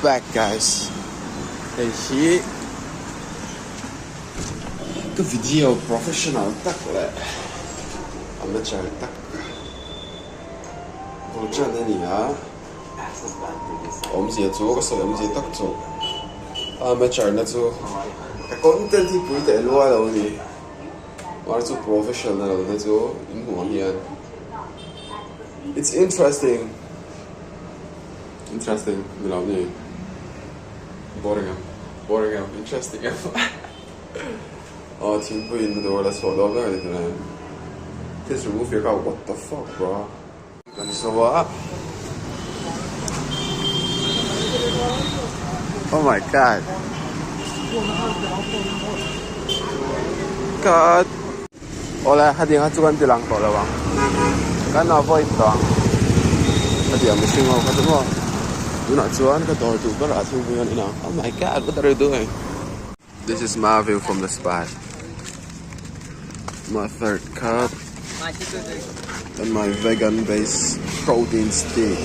back, guys. Đây chị cái video professional tắc lệ. Amateur tắc. Vô chân đây nè. Om gì chú có sợi om gì tắc chú. Amateur na chú. Cái content thì bụi tệ luôn rồi nè. Mà chú professional na chú in huống hiền. It's interesting. Interesting, mình làm gì? Boring am, interesting am. Team Queen, the door, let's hold on there. Just remove your car. What the fuck, bro? So what? Oh my god. God. Hola, hadi nga chuan tilang to lawang. Kana void to. Hadi am singo ka mo. Do not chuan ka door to bar athing buyan ina. Oh my god, what are you doing? This is my view from the spot. My third cup and my vegan based protein steak.